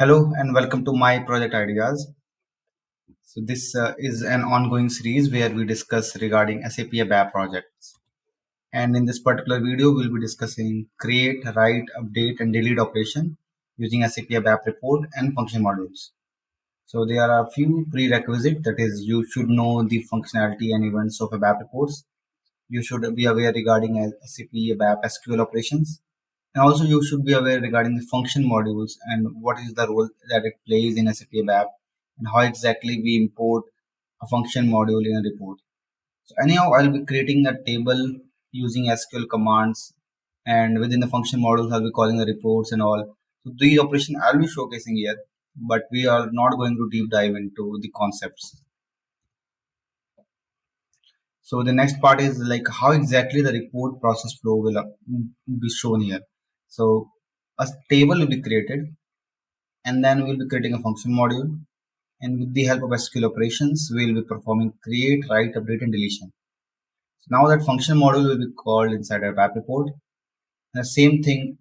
Hello and welcome to my project ideas. So this is an ongoing series where we discuss regarding SAP ABAP projects. And in this particular video, we'll be discussing create, write, update, and delete operation using SAP ABAP report and function modules. So there are a few prerequisites, that is, you should know the functionality and events of ABAP reports. You should be aware regarding SAP ABAP SQL operations. And also you should be aware regarding the function modules and what is the role that it plays in SAP ABAP and how exactly we import a function module in a report. So anyhow, I'll be creating a table using SQL commands, and within the function modules I'll be calling the reports and all. So these operations I'll be showcasing here, but we are not going to deep dive into the concepts. So the next part is like how exactly the report process flow will be shown here. So a table will be created, and then we'll be creating a function module, and with the help of SQL operations we'll be performing create, write, update, and deletion. So now that function module will be called inside a ABAP report, and the same thing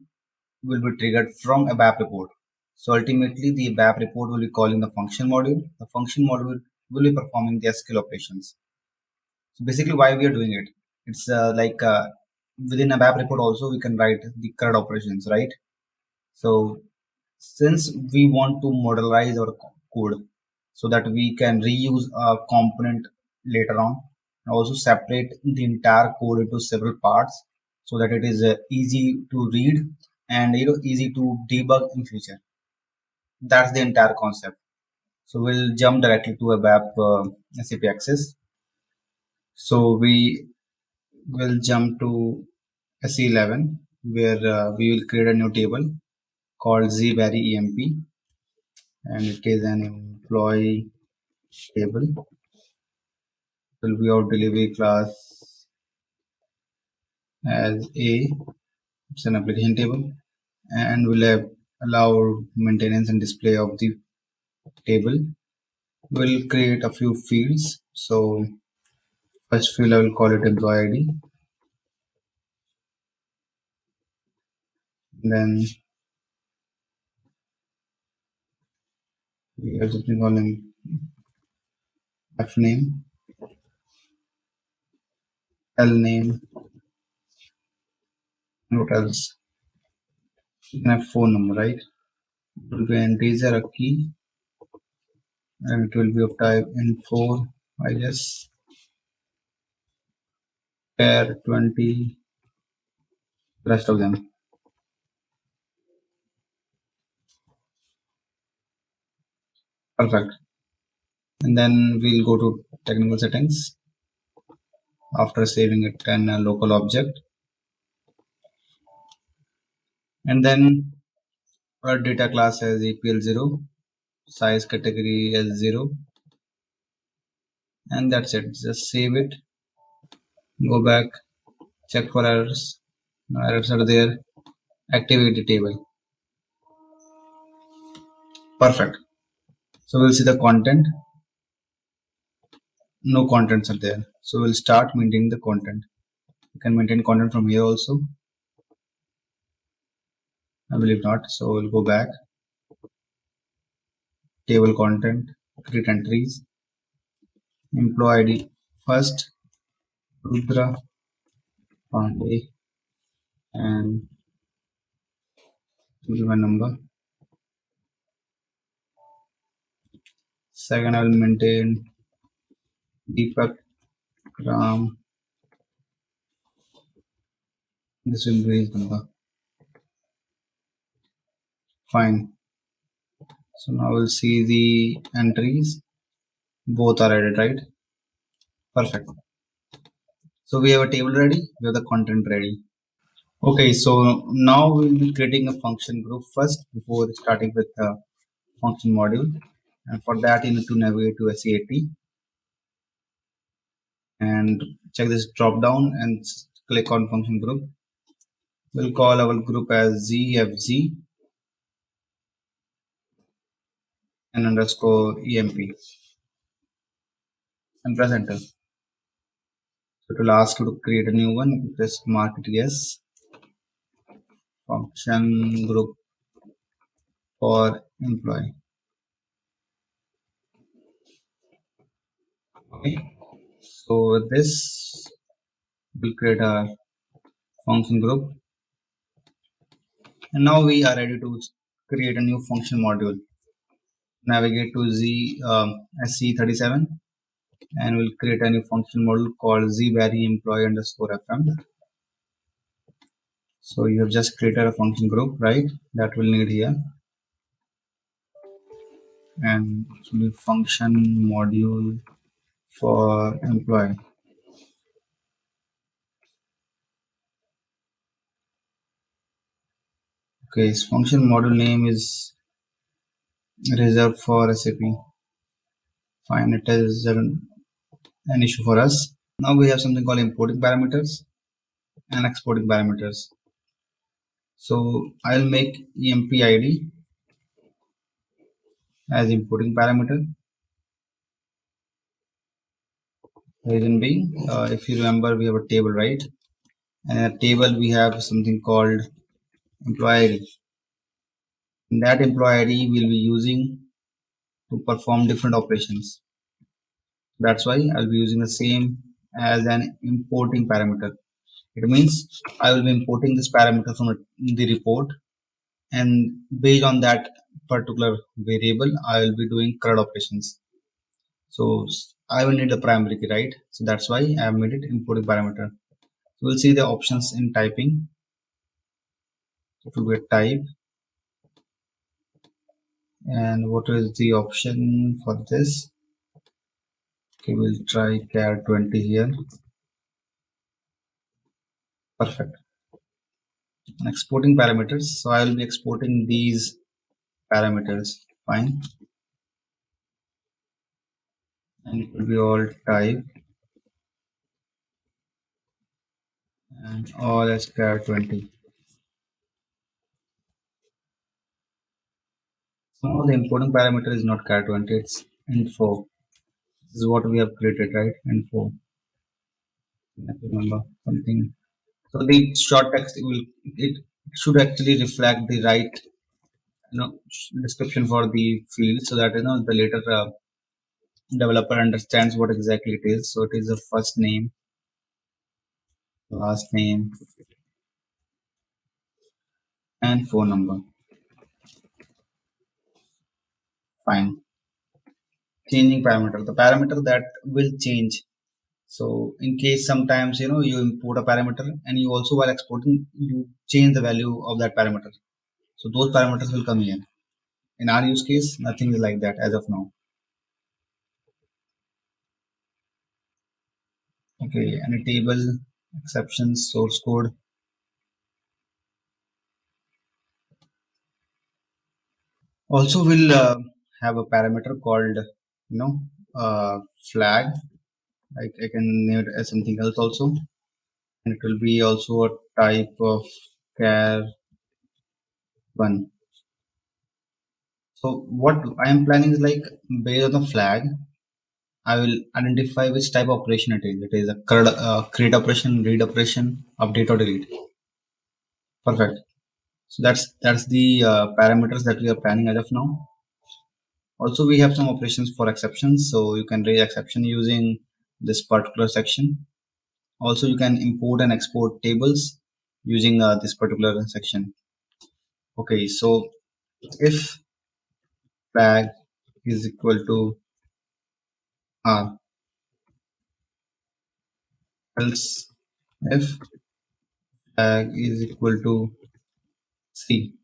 will be triggered from a ABAP report. So ultimately the ABAP report will be calling the function module. The function module will be performing the SQL operations. So basically why we are doing it, it's within a ABAP report also we can write the CRUD operations, right? So since we want to modularize our code so that we can reuse a component later on, and also separate the entire code into several parts so that it is easy to read and easy to debug in future. That's the entire concept. So we'll jump directly to ABAP SAP Access. So we will jump to SE11, where we will create a new table called SAP and it is an employee table. It will be our delivery class as A. It's an application table, and we'll have allow maintenance and display of the table. We'll create a few fields. So first field I will call it employee ID. Then we have something called FNAME, LName, and what else? You can have phone number, right? It will be an integer, a key, and it will be of type int4, I guess, pair 20, rest of them. Perfect. And then we'll go to technical settings after saving it in a local object, and then our data class as APL0, size category as 0, and that's it. Just save it, go back, check for errors. No errors are there. Activate the table. Perfect. So we'll see the content. No contents are there. So we'll start maintaining the content. You can maintain content from here also. I believe not. So we'll go back. Table content, create entries. Employee ID first, Rudra Pandey, and give a number. Second, I will maintain Deepak Ram. This will be his number. Fine. So now we'll see the entries. Both are added, right? Perfect. So we have a table ready. We have the content ready. Okay, so now we'll be creating a function group first before starting with the function module. And for that, you need to navigate to SAT and check this drop down and click on function group. We'll call our group as ZFZ and underscore EMP and press enter. So it will ask you to create a new one. Just mark it yes. Function group for employee. Okay, so with this we'll create a function group, and now we are ready to create a new function module. Navigate to SC37 and we'll create a new function module called zVary employee underscore fm. So you have just created a function group, right? That we'll need here, and it will be function module for employee. Okay, this function module name is reserved for SAP. Fine, it is an issue for us. Now we have something called importing parameters and exporting parameters. So I'll make EMPID as importing parameter. Reason being, if you remember, we have a table, right? And in a table we have something called employee ID. And that employee ID we'll be using to perform different operations. That's why I'll be using the same as an importing parameter. It means I will be importing this parameter from the report, and based on that particular variable, I will be doing CRUD operations. So I will need the primary key, right? So that's why I have made it importing parameter. So we'll see the options in typing. It will be a type, and what is the option for this? Okay, we'll try char 20 here. Perfect. And exporting parameters. So I will be exporting these parameters. Fine. And it will be all type and all as char 20. So the importing parameter is not char 20, it's info. This is what we have created, right? Info. I have to remember something. So the short text it should actually reflect the right description for the field, so that the later developer understands what exactly it is. So it is the first name, last name, and phone number. Fine. Changing parameter, the parameter that will change. So in case sometimes you import a parameter and you also, while exporting, you change the value of that parameter. So those parameters will come here. In our use case, nothing is like that as of now. Okay, and a table, exceptions, source code. Also, we'll have a parameter called flag. I can name it as something else also, and it will be also a type of char 1. So what I am planning is, like, based on the flag, I will identify which type of operation it is. It is a create operation, read operation, update or delete. Perfect. So that's the parameters that we are planning as of now. Also, we have some operations for exceptions, so you can raise exception using this particular section. Also, you can import and export tables using this particular section. Okay, so if flag is equal to R, else if flag is equal to C,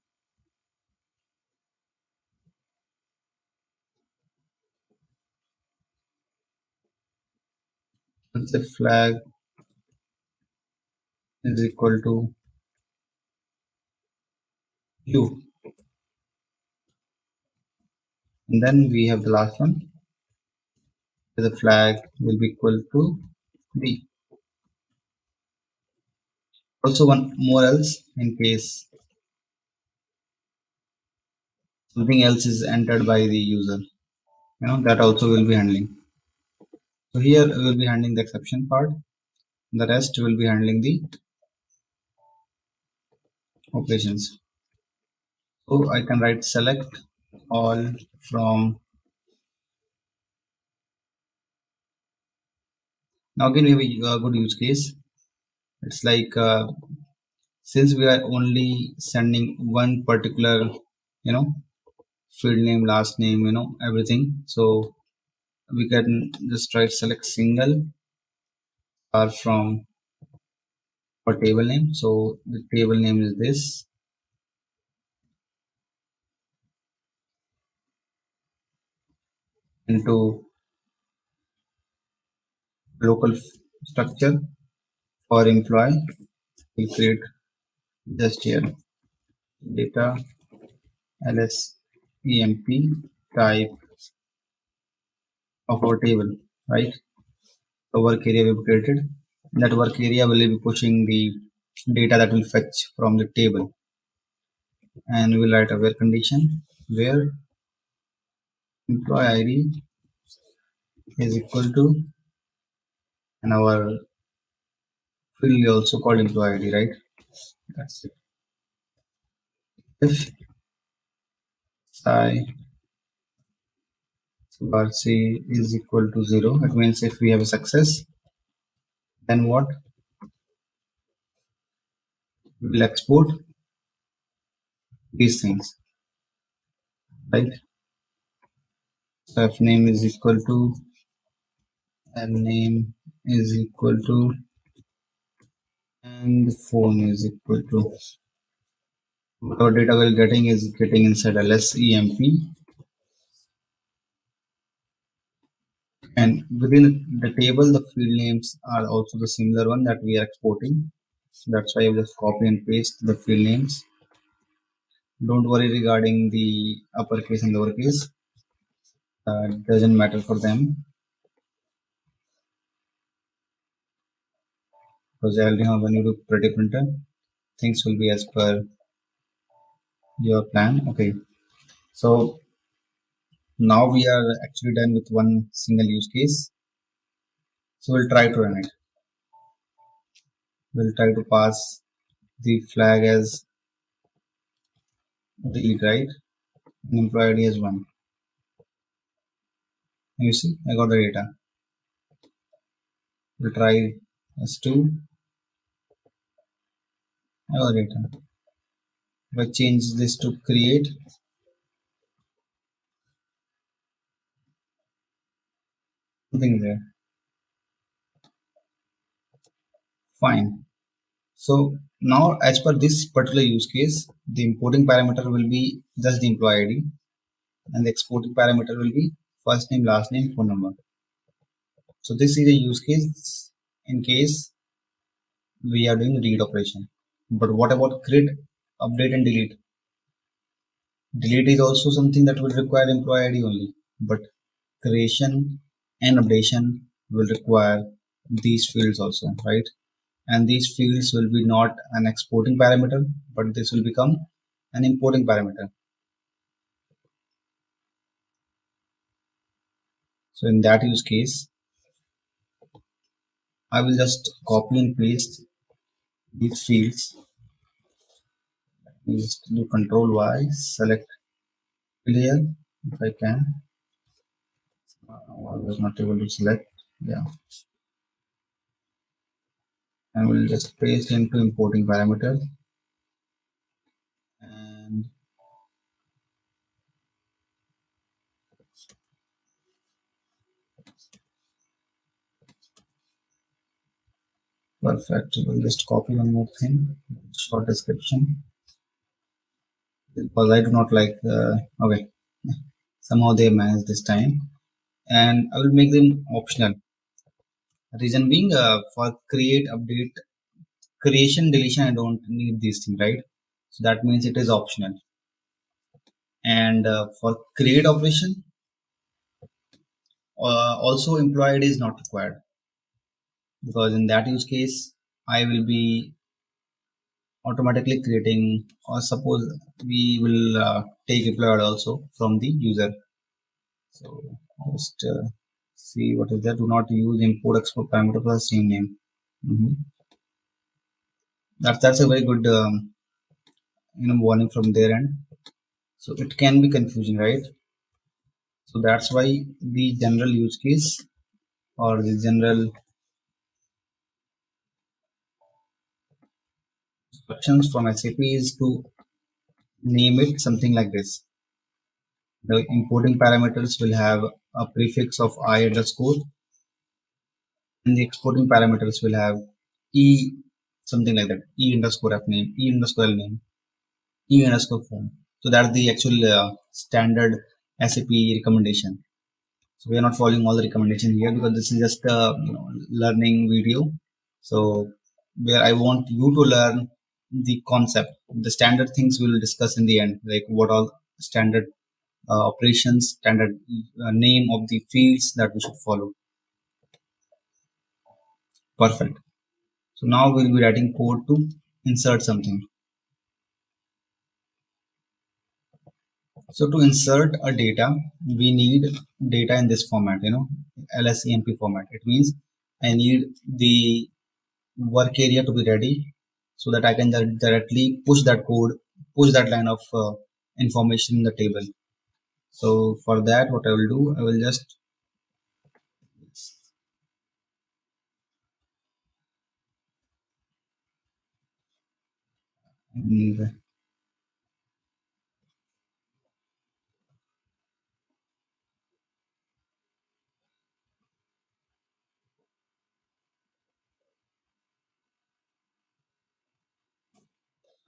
else if flag is equal to U, and then we have the last one, where the flag will be equal to B. Also, one more else, in case something else is entered by the user, that also will be handling. So here we will be handling the exception part, the rest will be handling the operations. So I can write select all from. Now again we have a good use case. It's like since we are only sending one particular, you know, field name, last name, everything. So we can just try select single or from for table name. So the table name is this. Into local structure for employee, we create just here data LSEMP type of our table, right? The work area we created. That work area will be pushing the data that will fetch from the table, and we will write a where condition where employee ID is equal to, and our field is also called employee ID, right? That's it. If Sy-subrc is equal to 0, it means if we have a success, then what? We will export these things, right? So if name is equal to LName is equal to and phone is equal to whatever data we're getting is getting inside LSEMP, and within the table the field names are also the similar one that we are exporting. So that's why I just copy and paste the field names. Don't worry regarding the uppercase and lowercase. It doesn't matter for them because I already have when you do pretty printer, things will be as per your plan. Okay, so now we are actually done with one single use case. So we'll try to run it. We'll try to pass the flag as read, right? And employee ID as 1. And you see, I got the data. We'll try as 2. I got the data. If I change this to create, nothing there. Fine. So now as per this particular use case, the importing parameter will be just the employee ID and the exporting parameter will be first name, last name, phone number. So this is a use case in case we are doing read operation. But what about create, update and delete? Delete is also something that will require employee ID only, but creation and updation will require these fields also, right? And these fields will be not an exporting parameter, but this will become an importing parameter. So in that use case, I will just copy and paste these fields. Just do Control Y, select clear if I can. I was not able to select, yeah. And we'll just paste into importing parameter and perfect. We'll just copy one more thing, short description, because I do not like, okay, somehow they manage this time, and I will make them optional. Reason being, for create, update, creation, deletion, I don't need these things, right? So that means it is optional. And for create operation, also employee ID is not required, because in that use case, I will be automatically creating, or suppose we will take employee also from the user. So just see what is there. Do not use import export parameter for the same name. That's a very good warning from their end. So it can be confusing, right? So that's why the general use case or the general instructions from SAP is to name it something like this. The importing parameters will have a prefix of I underscore, and the exporting parameters will have E something like that, E underscore FNAME, E underscore LName, E underscore form. So that's the actual standard SAP recommendation. So we are not following all the recommendations here because this is just a learning video. So where I want you to learn the concept, the standard things we will discuss in the end, like what all standard operations, standard name of the fields that we should follow. Perfect. So now we'll be writing code to insert something. So to insert a data, we need data in this format, LSEMP format. It means I need the work area to be ready so that I can directly push that code, push that line of information in the table. So for that, what I will do, I will just and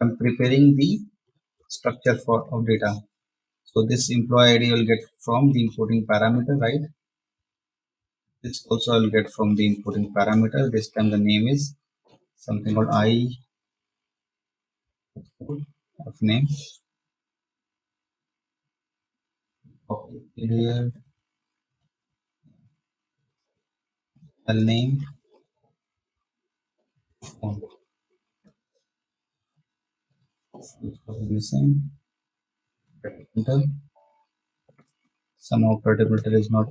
I'm preparing the structure for of data. So this employee ID will get from the importing parameter, right? This also I'll get from the importing parameter. This time the name is something called I of name. Okay, here LName form. Missing. Enter. Somehow predictor is not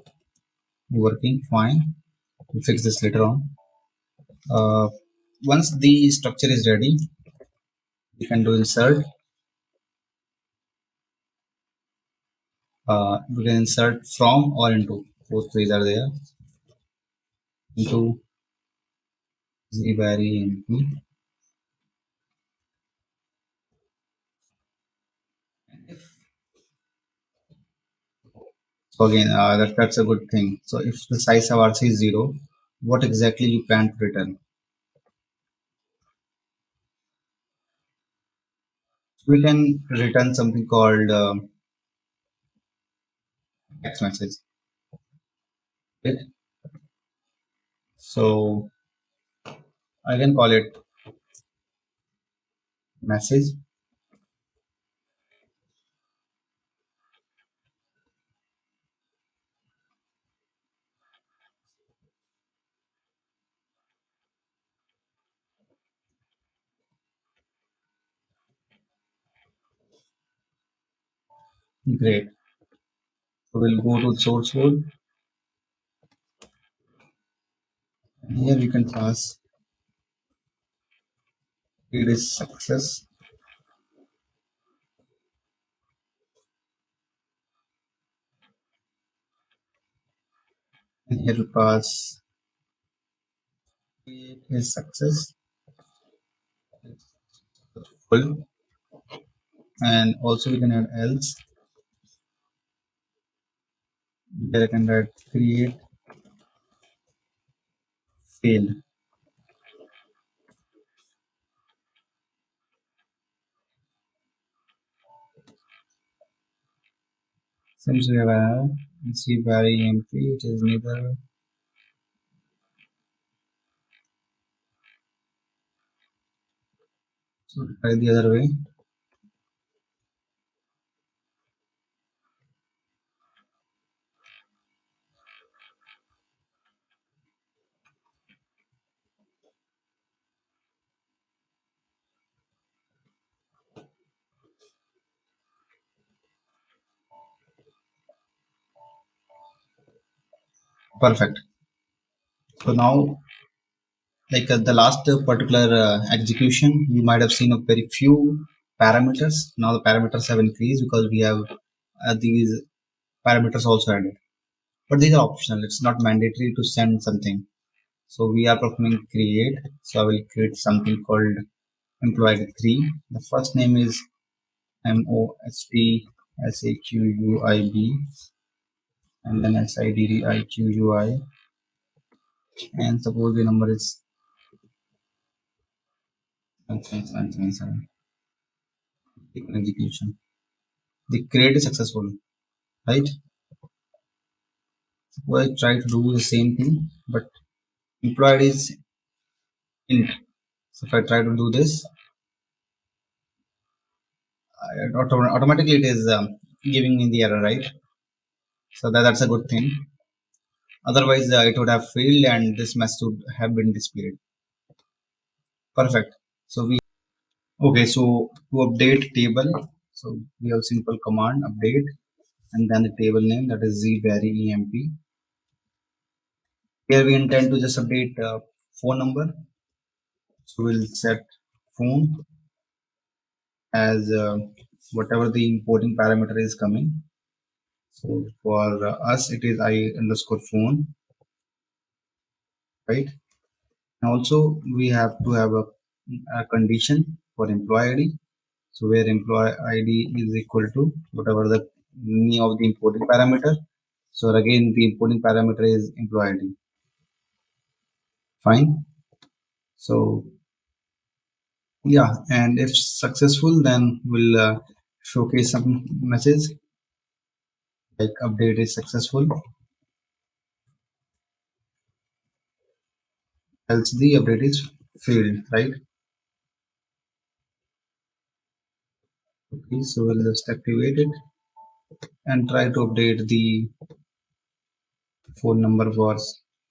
working. Fine. We'll fix this later on. Once the structure is ready, we can do insert. We can insert from or into. Both ways are there. Into Sy-subrc. So again, that's a good thing. So if the size of RC is 0, what exactly you plan to return? We can return something called text message. Okay? So I can call it message. Great. So we'll go to source code. Here we can pass it is success. And here we pass it is success full. And also we can add else. Here I can write create failed. Since we have a very empty, it is neither. So try the other way. Perfect. So now, like the last particular execution, you might have seen a very few parameters. Now the parameters have increased because we have these parameters also added. But these are optional. It's not mandatory to send something. So we are performing create. So I will create something called employee 3. The first name is MOST SAQUIB, and then SIDDIQUI, and suppose the number is 777. Execution. The create is successful, right? Suppose I try to do the same thing, but employed is int. So if I try to do this, automatically it is giving me the error, right? So that's a good thing. Otherwise, it would have failed and this mess would have been displayed. Perfect. So we okay. So to update table, so we have simple command update, and then the table name, that is Sy-subrc emp. Here we intend to just update phone number. So we'll set phone as whatever the importing parameter is coming. So for us, it is I underscore phone, right? And also we have to have a condition for employee ID. So where employee ID is equal to whatever the name of the importing parameter. So again, the importing parameter is employee ID. Fine. So yeah, and if successful, then we'll showcase some message like update is successful, else the update is failed, right? Okay, so we'll just activate it and try to update the phone number for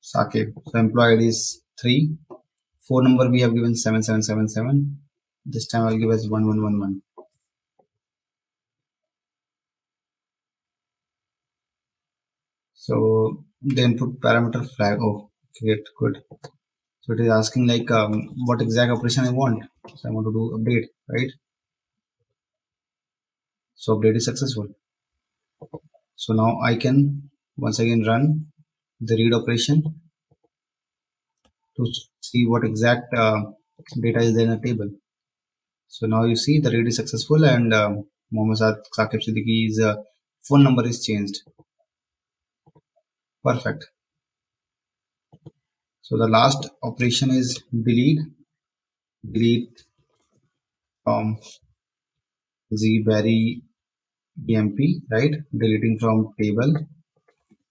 Sakib. So employee ID is 3. Phone number we have given 7777. This time I'll give us 1111. So the input parameter flag. Oh, great, good. So it is asking like what exact operation I want. So I want to do update, right? So update is successful. So now I can once again run the read operation to see what exact data is there in a table. So now you see the read is successful and Mohammad Saqib Siddiqui's phone number is changed. Perfect. So the last operation is delete from Sy-subrc emp, right? Deleting from table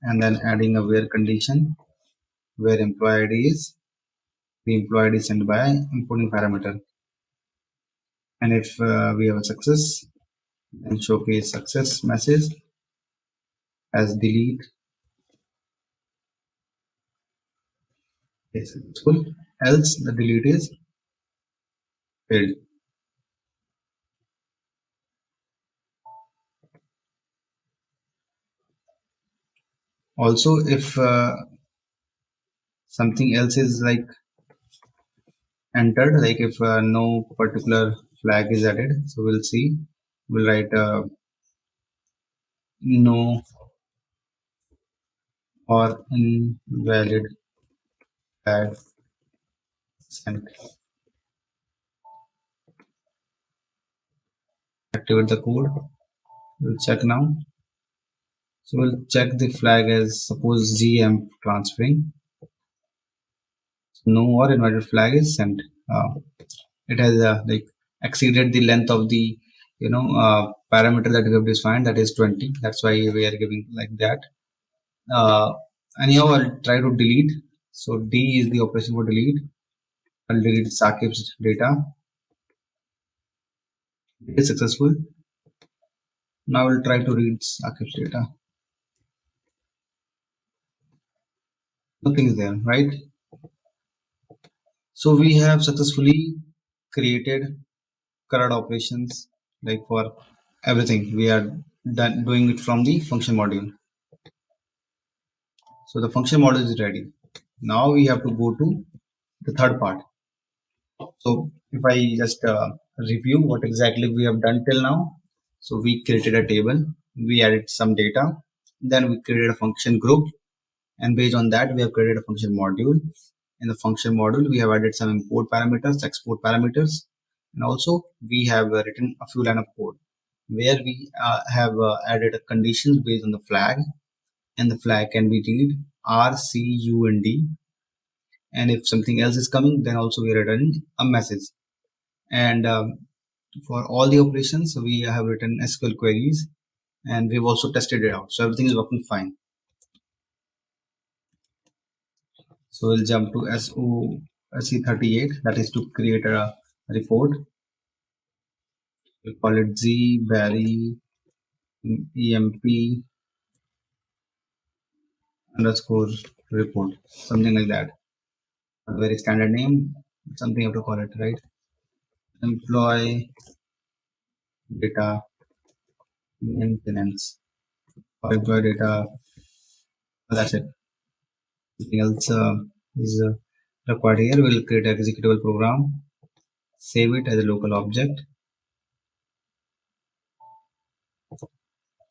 and then adding a where condition where employee ID is the employee ID sent by importing parameter. And if we have a success, then showcase success message as delete is successful, else the delete is failed. Also, if something else is like entered, like if no particular flag is added, so we'll see, we'll write no or invalid flag sent. Activate the code. We'll check now. So we'll check the flag as suppose GM transferring. No or invalid flag is sent. It has like exceeded the length of the parameter that we have defined, that is 20. That's why we are giving like that. Anyhow, I'll try to delete. So D is the operation for delete. I'll delete Saqib's data. It is successful. Now we'll try to read Saqib's data. Nothing is there, right? So we have successfully created CRUD operations like for everything. We are done doing it from the function module. So the function module is ready. Now we have to go to the third part. So if I just review what exactly we have done till now. So we created a table, we added some data, then we created a function group, and based on that we have created a function module. In the function module we have added some import parameters, export parameters, and also we have written a few line of code where we have added a conditions based on the flag, and the flag can be read R, C, U, and D, and if something else is coming then also we are returning a message. And for all the operations we have written SQL queries, and we've also tested it out, so everything is working fine. So we'll jump to SE38, that is to create a report. We'll call it Z Barry EMP underscore report, something like that. A very standard name, something you have to call it, right? Employee data maintenance or employee data. That's it. Anything else is required here. We'll create an executable program, save it as a local object,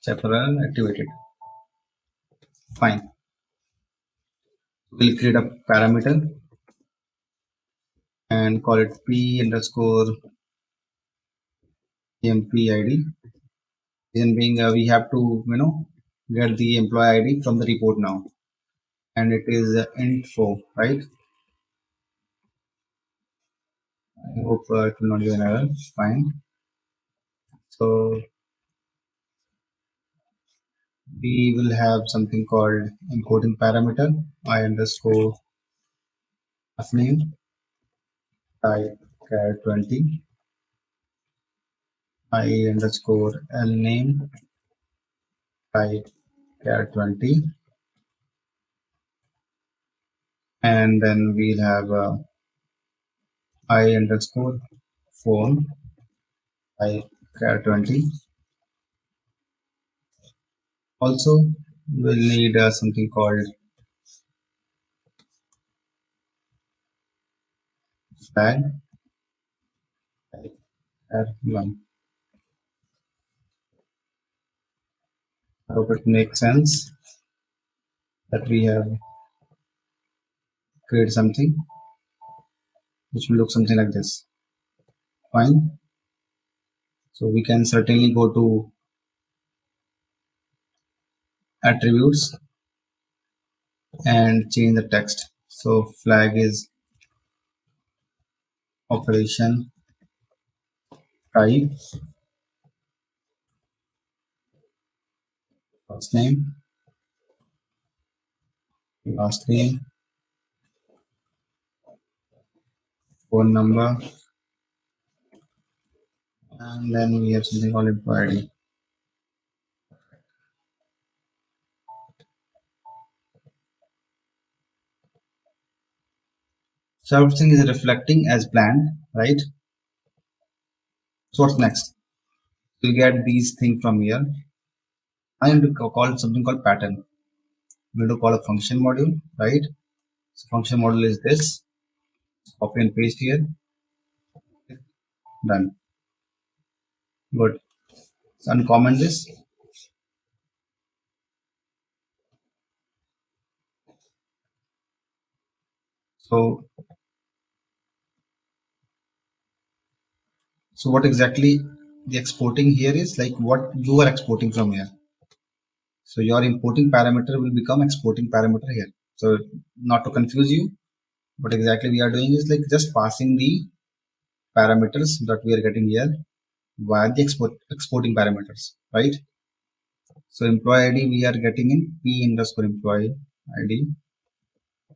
chaparral activated. Fine. We'll create a parameter and call it p underscore empid. Reason being we have to get the employee ID from the report now, and it is info, right? I hope it will not give an error. Fine. So we will have something called importing parameter I underscore FNAME type char 20 I underscore LName type char 20, and then we'll have I underscore phone type char 20. Also we'll need something called flag type char 1. I hope it makes sense that we have created something which will look something like this. Fine. So we can certainly go to attributes and change the text. So flag is operation type, first name, last name, phone number, and then we have something called employee ID. So everything is reflecting as planned, right? So what's next? We'll get these things from here. I am to call something called pattern. We're going to call a function module, right? So function module is this. Copy and paste here. Done. Good. So uncomment this. So what exactly the exporting here is, like what you are exporting from here. So your importing parameter will become exporting parameter here. So not to confuse you, what exactly we are doing is like just passing the parameters that we are getting here via the exporting parameters, right? So employee ID we are getting in p underscore employee ID.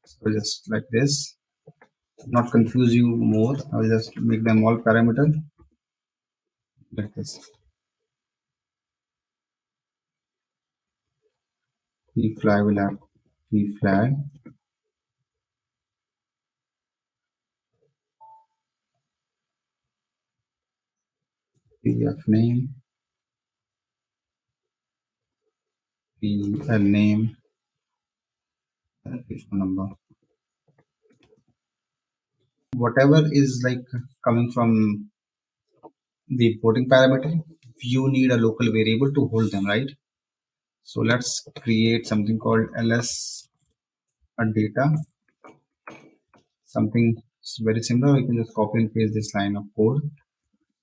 So just like this, not confuse you more. I will just make them all parameter like this. P flag will have p flag, pf name, pl name, and phone number. Whatever is like coming from the importing parameter, you need a local variable to hold them, right? So let's create something called ls data, something very similar. We can just copy and paste this line of code.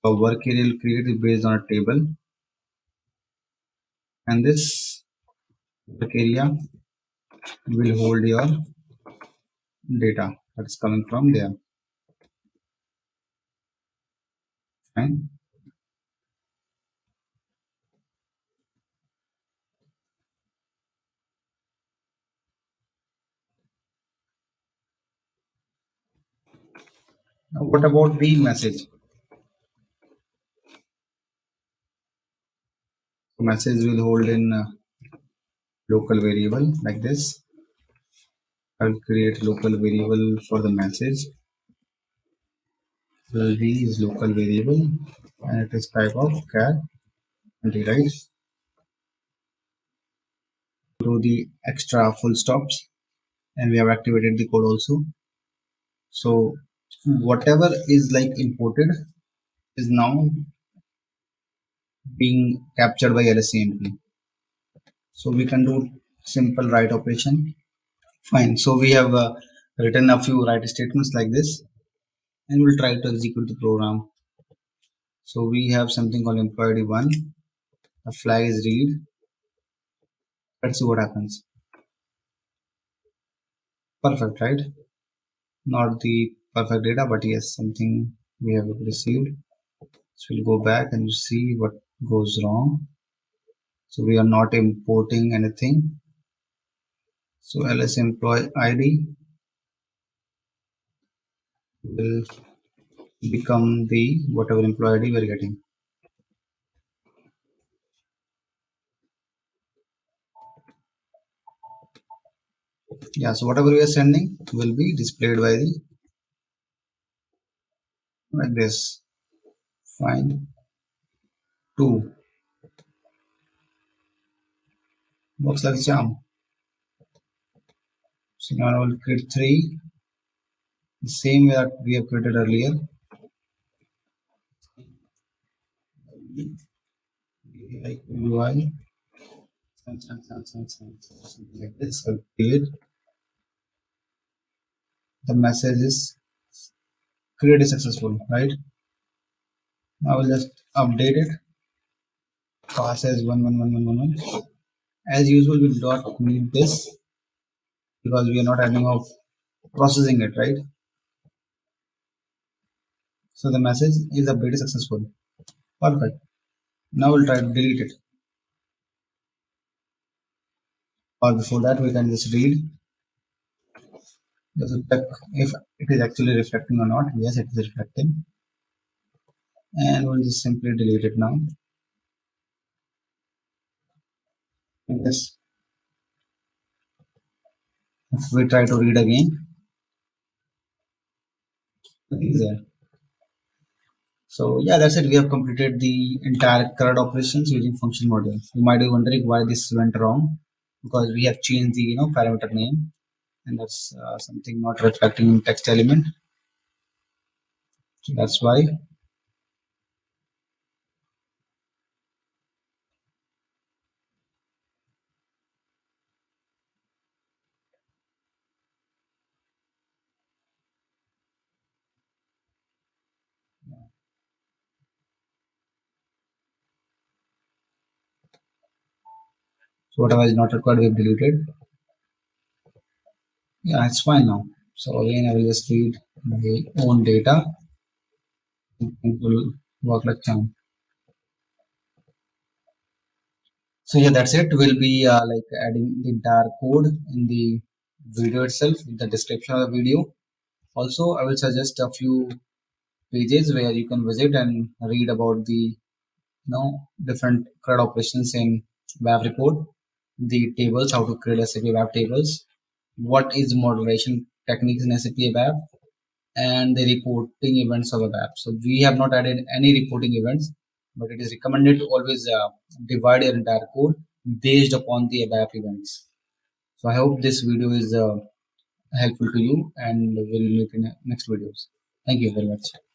A work area will create it based on a table, and this work area will hold your data that's coming from there. Fine. Now what about the message? So message will hold in local variable like this. I'll create local variable for the message. So v is local variable and it is type of char, right? Do the extra full stops, and we have activated the code also. So whatever is like imported is now being captured by LSAMP. So we can do simple write operation. Fine. So we have written a few write statements like this, and we'll try to execute the program. So we have something called employee 1. The flag is read. Let's see what happens. Perfect, right? Not the perfect data, but yes, something we have received. So we'll go back and see what goes wrong. So we are not importing anything. So ls employee ID will become the whatever employee ID we're getting. Yeah, so whatever we are sending will be displayed by the like this. Fine. 2 works like charm. So now I will create 3, the same way that we have created earlier. Like UI something like this. So create the message is create is successful, right? Now we'll just update it. Pass as 11111. As usual, we do not need this because we are not adding of processing it, right? So the message is updated successful. Perfect. Now we'll try to delete it. Or before that, we can just read. Just check if it is actually reflecting or not. Yes, it is reflecting. And we'll just simply delete it now. Yes. If we try to read again, it is there. So yeah, that's it. We have completed the entire CRUD operations using function module. You might be wondering why this went wrong, because we have changed the parameter name, and that's something not reflecting in text element. So that's why. So whatever is not required, we have deleted. Yeah, it's fine now. So again, I will just read my own data. It will work like charm. So yeah, that's it. We'll be like adding the entire code in the video itself, in the description of the video. Also, I will suggest a few pages where you can visit and read about the different CRUD operations in WAV report, the tables, how to create SAP WAV tables, what is moderation techniques in SAP ABAP, and the reporting events of ABAP. So we have not added any reporting events, but it is recommended to always divide your entire code based upon the ABAP events. So I hope this video is helpful to you, and we'll meet in the next videos. Thank you very much.